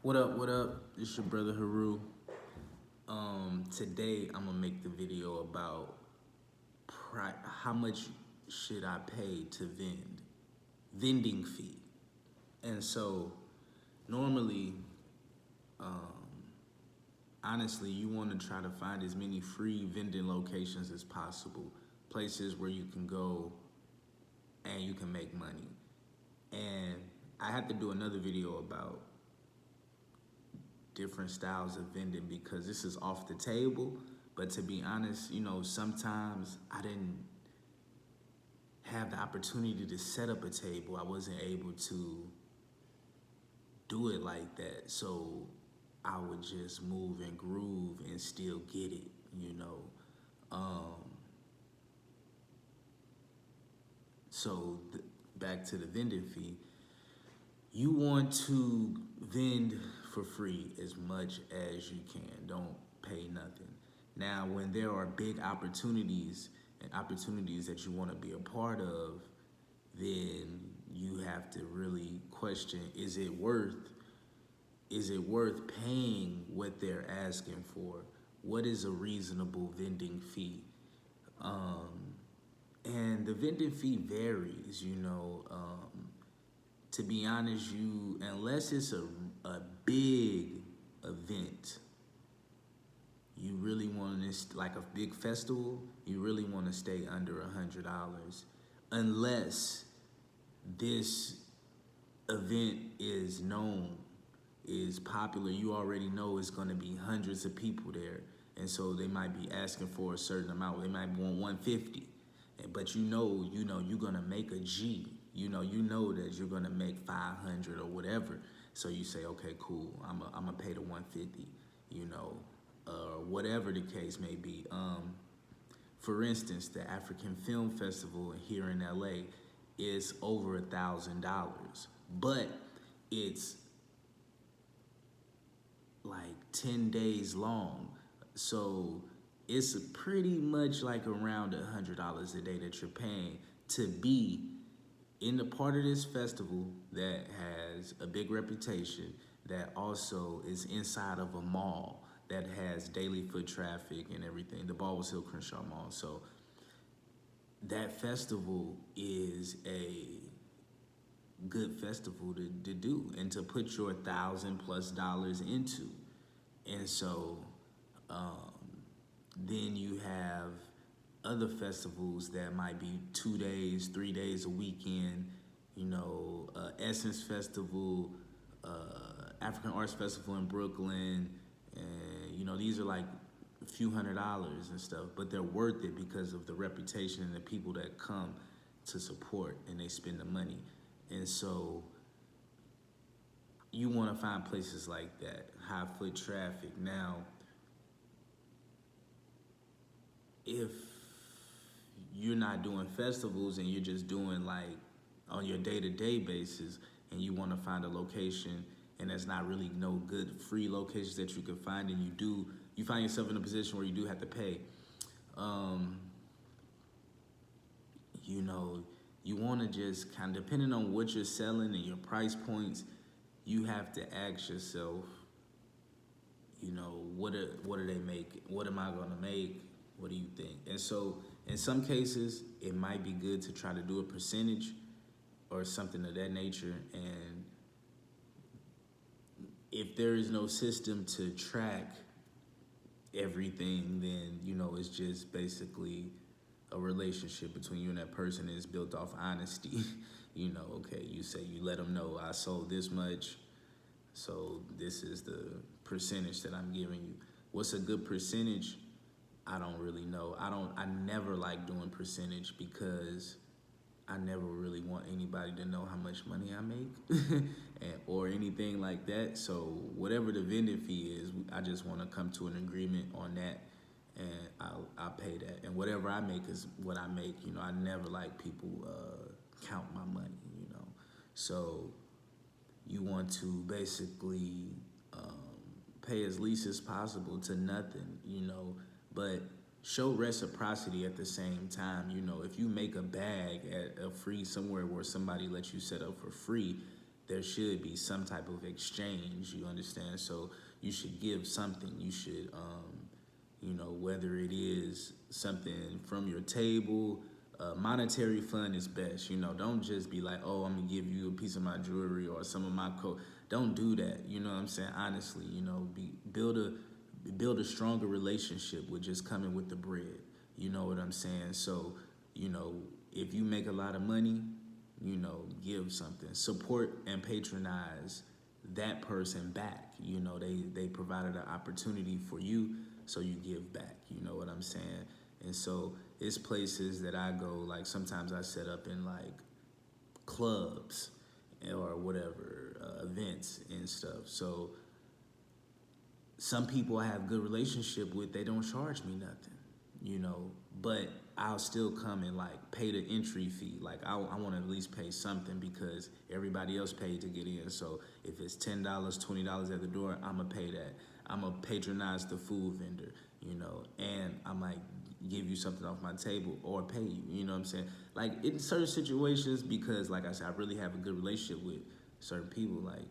What up? What up? It's your brother Haru. Today I'm gonna make the video about how much should I pay to vending fee. And so normally, honestly, you want to try to find as many free vending locations as possible, places where you can go and you can make money. And I had to do another video about different styles of vending because this is off the table. But to be honest, sometimes I didn't have the opportunity to set up a table. I wasn't able to do it like that. So I would just move and groove and still get it. Um, so back to the vending fee. You want to vend for free as much as you can. Don't pay nothing. Now, when there are big opportunities and opportunities that you want to be a part of, then you have to really question, is it worth paying what they're asking for? What is a reasonable vending fee? And the vending fee varies. To be honest, unless it's a big event, you really want to, like a big festival, you really want to stay under $100, unless this event is known, is popular. You already know it's going to be hundreds of people there, and so they might be asking for a certain amount. They might want 150, but you're going to make a G. You know that you're going to make 500 or whatever. So you say, okay, cool. I'm gonna pay the 150. Whatever the case may be. For instance, the African Film Festival here in LA is over $1,000, but it's like 10 days long. So it's pretty much like around $100 a day that you're paying to be in the part of this festival that has a big reputation, that also is inside of a mall that has daily foot traffic and everything, the Baldwin Hill Crenshaw Mall. So that festival is a good festival to do and to put your $1,000+ into. And so then you have other festivals that might be 2 days, 3 days a weekend, Essence Festival, African Arts Festival in Brooklyn, and these are like a few $100s and stuff, but they're worth it because of the reputation and the people that come to support and they spend the money. And so you want to find places like that, high foot traffic. Now, if you're not doing festivals and you're just doing like on your day-to-day basis, and you want to find a location and there's not really no good free locations that you can find, and you find yourself in a position where you do have to pay, you know, you want to just kind of, depending on what you're selling and your price points, you have to ask yourself, what are they making? What am I gonna make? What do you think? And so in some cases, it might be good to try to do a percentage or something of that nature. And if there is no system to track everything, then it's just basically a relationship between you and that person is built off honesty. Okay, you say, you let them know, I sold this much, so this is the percentage that I'm giving you. What's a good percentage? I don't really know. I never like doing percentage because I never really want anybody to know how much money I make or anything like that. So whatever the vending fee is, I just want to come to an agreement on that, and I'll pay that. And whatever I make is what I make. I never like people count my money. So you want to basically pay as least as possible to nothing. But show reciprocity at the same time. If you make a bag at a free somewhere where somebody lets you set up for free, there should be some type of exchange, you understand? So you should give something. You should, whether it is something from your table, monetary fund is best. Don't just be like, oh, I'm gonna give you a piece of my jewelry or some of my coat. Don't do that. You know what I'm saying? Honestly, build a stronger relationship with just coming with the bread. You know what I'm saying? So, if you make a lot of money, give something. Support and patronize that person back. They provided an opportunity for you, so you give back. You know what I'm saying? And so it's places that I go, like sometimes I set up in like clubs or whatever, events and stuff. So some people I have good relationship with, they don't charge me nothing, but I'll still come and like pay the entry fee. Like I want to at least pay something because everybody else paid to get in. So if it's $10, $20 at the door, I'm gonna pay that. I'm gonna patronize the food vendor, and I might give you something off my table or pay you, you know what I'm saying? Like in certain situations, because like I said, I really have a good relationship with certain people, like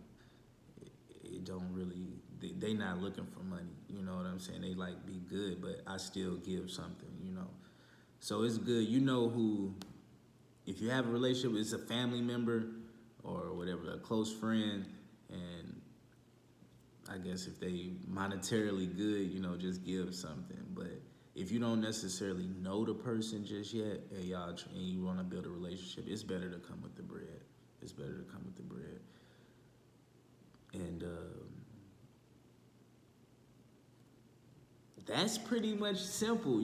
it don't really, they not looking for money, you know what I'm saying? They like be good, but I still give something. So it's good, who, if you have a relationship, it's a family member or whatever, a close friend, and I guess if they monetarily good, just give something. But if you don't necessarily know the person just yet, and you want to build a relationship, it's better to come with the bread. It's better to come with the bread. And that's pretty much simple,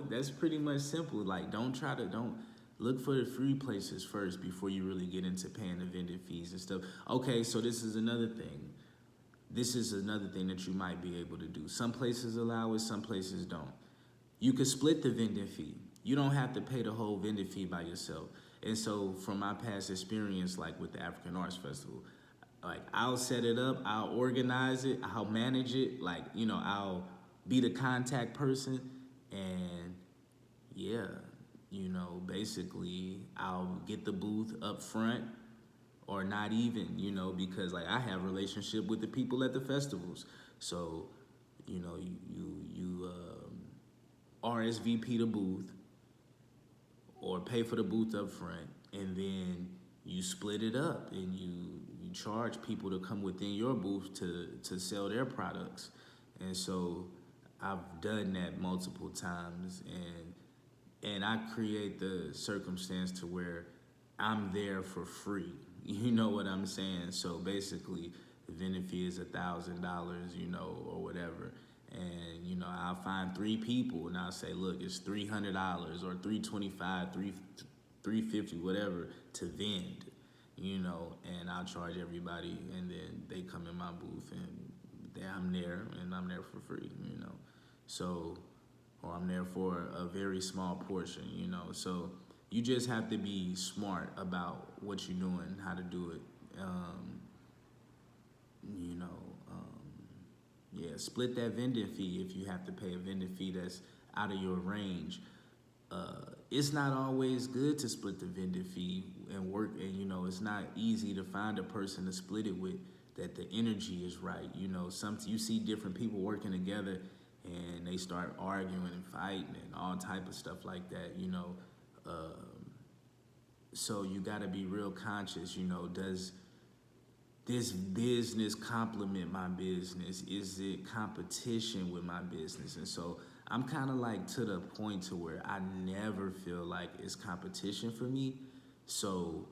That's pretty much simple. Like, don't look for the free places first before you really get into paying the vending fees and stuff. Okay, so this is another thing. This is another thing that you might be able to do. Some places allow it, some places don't. You could split the vending fee. You don't have to pay the whole vending fee by yourself. And so from my past experience, like with the African Arts Festival, like I'll set it up, I'll organize it, I'll manage it, like, I'll be the contact person, and yeah, basically I'll get the booth up front or not even, because like I have a relationship with the people at the festivals. So, you RSVP the booth or pay for the booth up front, and then you split it up and you charge people to come within your booth to sell their products. And so I've done that multiple times, and I create the circumstance to where I'm there for free. You know what I'm saying? So basically, the vending fee is $1,000, or whatever. And, I'll find 3 people and I'll say, look, it's $300 or $325, $350, whatever, to vend, and I'll charge everybody, and then they come in my booth and I'm there for free, So, or I'm there for a very small portion, So you just have to be smart about what you're doing, how to do it. Yeah, split that vending fee if you have to pay a vending fee that's out of your range. It's not always good to split the vending fee and work, and it's not easy to find a person to split it with that the energy is right. You see different people working together and they start arguing and fighting and all type of stuff like that. So you got to be real conscious. Does this business complement my business? Is it competition with my business? And so I'm kind of like to the point to where I never feel like it's competition for me. So,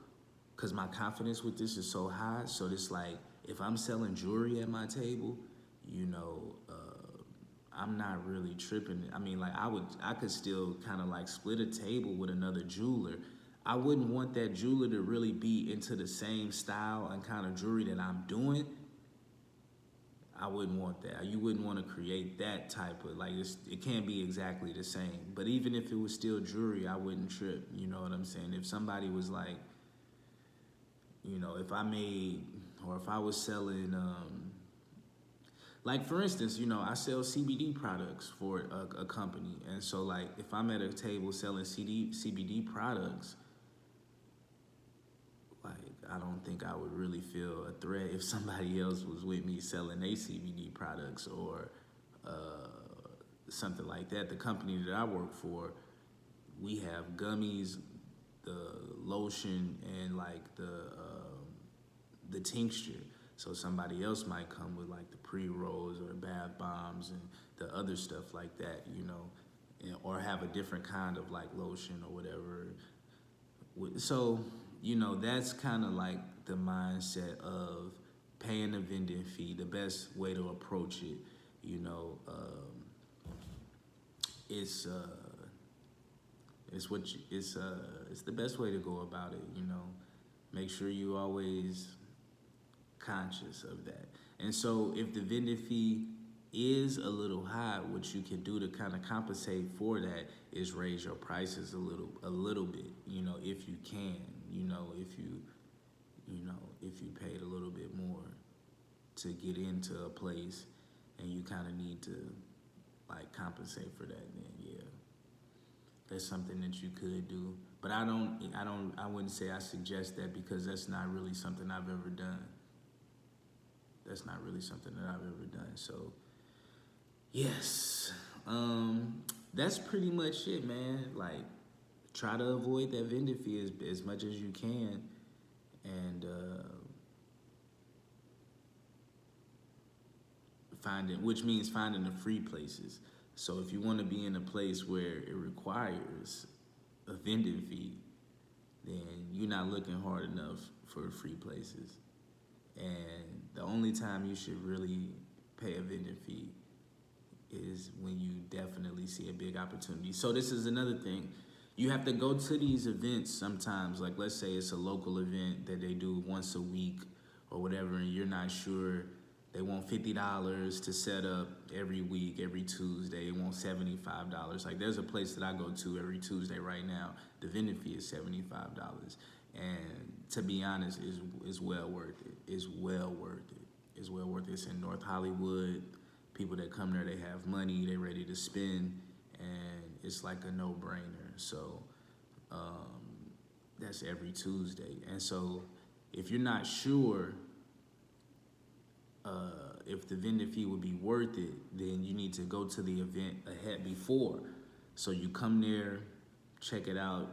cause my confidence with this is so high. So it's like, if I'm selling jewelry at my table, I'm not really tripping. I mean, like I could still kind of like split a table with another jeweler. I wouldn't want that jeweler to really be into the same style and kind of jewelry that I'm doing. I wouldn't want that. You wouldn't want to create that type of, like, it can't be exactly the same. But even if it was still jewelry, I wouldn't trip. You know what I'm saying? If somebody was like, if I made, or if I was selling, like for instance, I sell CBD products for a company. And so like, if I'm at a table selling CBD products, like I don't think I would really feel a threat if somebody else was with me selling their CBD products or something like that. The company that I work for, we have gummies, the lotion, and like the tincture. So somebody else might come with like the pre-rolls or the bath bombs and the other stuff like that, you know, or have a different kind of like lotion or whatever. So, you know, that's kind of like the mindset of paying a vending fee, the best way to approach it, you know. It's it's what you, it's the best way to go about it, you know. Make sure you always conscious of that. And so if the vending fee is a little high, what you can do to kind of compensate for that is raise your prices a little bit, you know, if you can, you know, if you paid a little bit more to get into a place and you kind of need to like compensate for that, then yeah, that's something that you could do. But I wouldn't say I suggest that because that's not really something I've ever done. That's not really something that I've ever done. So yes, that's pretty much it, man. Like, try to avoid that vendor fee as much as you can, and which means finding the free places. So if you want to be in a place where it requires a vending fee, then you're not looking hard enough for free places. And the only time you should really pay a vending fee is when you definitely see a big opportunity. So this is another thing. You have to go to these events sometimes. Like, let's say it's a local event that they do once a week or whatever, and you're not sure. They want $50 to set up every week, every Tuesday. They want $75. Like, there's a place that I go to every Tuesday right now. The vending fee is $75. And to be honest, is well worth it. It's well worth it. It's well worth it. It's in North Hollywood. People that come there, they have money, they ready to spend, and it's like a no-brainer. So that's every Tuesday. And so if you're not sure if the vending fee would be worth it, then you need to go to the event ahead before. So you come there, check it out,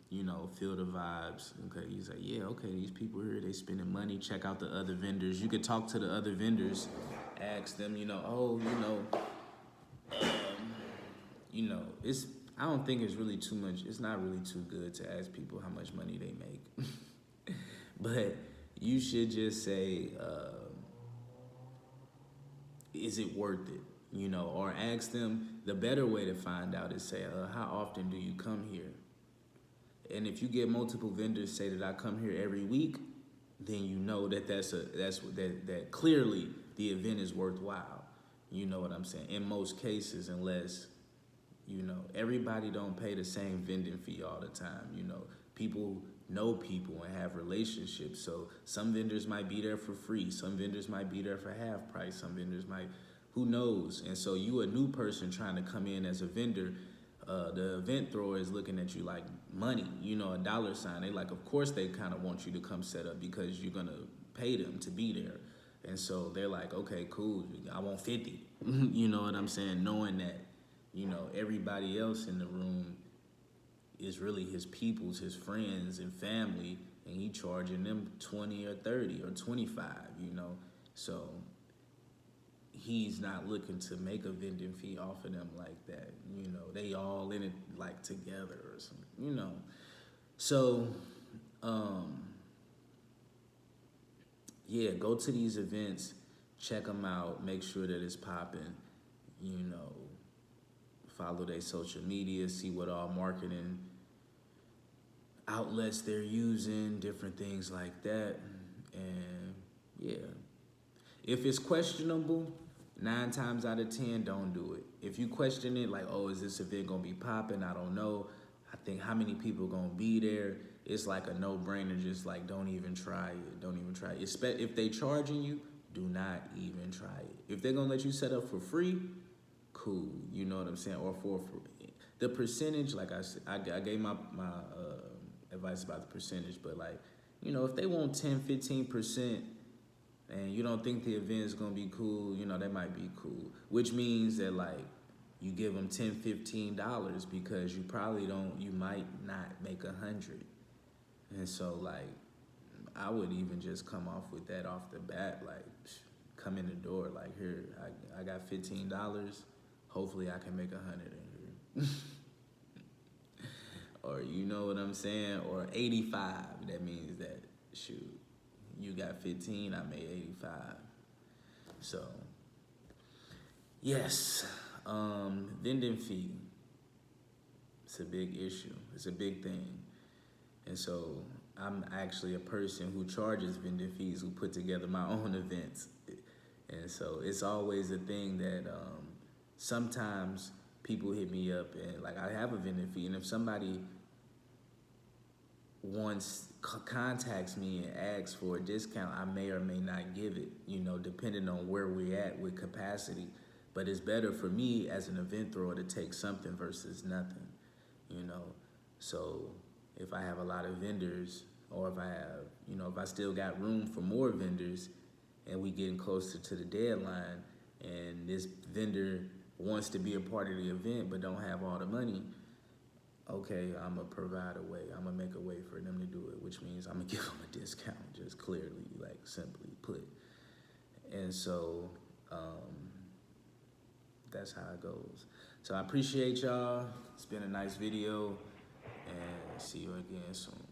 you know, feel the vibes. Okay, you say, yeah, okay, these people here, they spending money. Check out the other vendors. You could talk to the other vendors, ask them, you know, oh, it's. I don't think it's really too much. It's not really too good to ask people how much money they make, but you should just say, is it worth it? You know, or ask them. The better way to find out is say, how often do you come here? And if you get multiple vendors say that I come here every week, then you know that that clearly the event is worthwhile. You know what I'm saying? In most cases, unless, you know, everybody don't pay the same vending fee all the time. You know, people know people and have relationships. So some vendors might be there for free. Some vendors might be there for half price. Some vendors might, who knows? And so you a new person trying to come in as a vendor, the event thrower is looking at you like money, you know, a dollar sign. They like, of course they kind of want you to come set up because you're going to pay them to be there. And so they're like, okay, cool, I want 50. You know what I'm saying? Knowing that, you know, everybody else in the room is really his peoples, his friends and family, and he charging them 20 or 30 or 25, you know. So he's not looking to make a vending fee off of them like that. You know, they all in it like together or something, you know. So, yeah, go to these events, check them out, make sure that it's popping, you know, follow their social media, see what all marketing outlets they're using, different things like that. And yeah, if it's questionable, 9 times out of 10, don't do it. If you question it, like, oh, is this event gonna be popping? I don't know. I think how many people gonna be there? It's like a no-brainer. Just like, don't even try it. Don't even try it. If they charging you, do not even try it. If they're gonna let you set up for free, cool. You know what I'm saying? Or for the percentage, like I said, I gave my advice about the percentage, but like, you know, if they want 10, 15%, and you don't think the event is gonna be cool, you know, that might be cool. Which means that like you give them $10, $15 because you might not make 100. And so like, I would even just come off with that off the bat, like come in the door, like here, I got $15. Hopefully I can make 100 in here. Or you know what I'm saying? Or 85, that means that, shoot, you got 15, I made 85. So, yes, vending fee, it's a big issue. It's a big thing. And so I'm actually a person who charges vending fees, who put together my own events. And so it's always a thing that sometimes people hit me up and like I have a vending fee, and if somebody contacts me and asks for a discount, I may or may not give it, you know, depending on where we're at with capacity. But it's better for me as an event thrower to take something versus nothing, you know. So if I have a lot of vendors, or if I have, you know, if I still got room for more vendors and we getting closer to the deadline and this vendor wants to be a part of the event but don't have all the money, okay, I'm gonna provide a way. I'm gonna make a way for them to do it, which means I'm gonna give them a discount, just clearly, like simply put. And so that's how it goes. So I appreciate y'all. It's been a nice video, and see you again soon.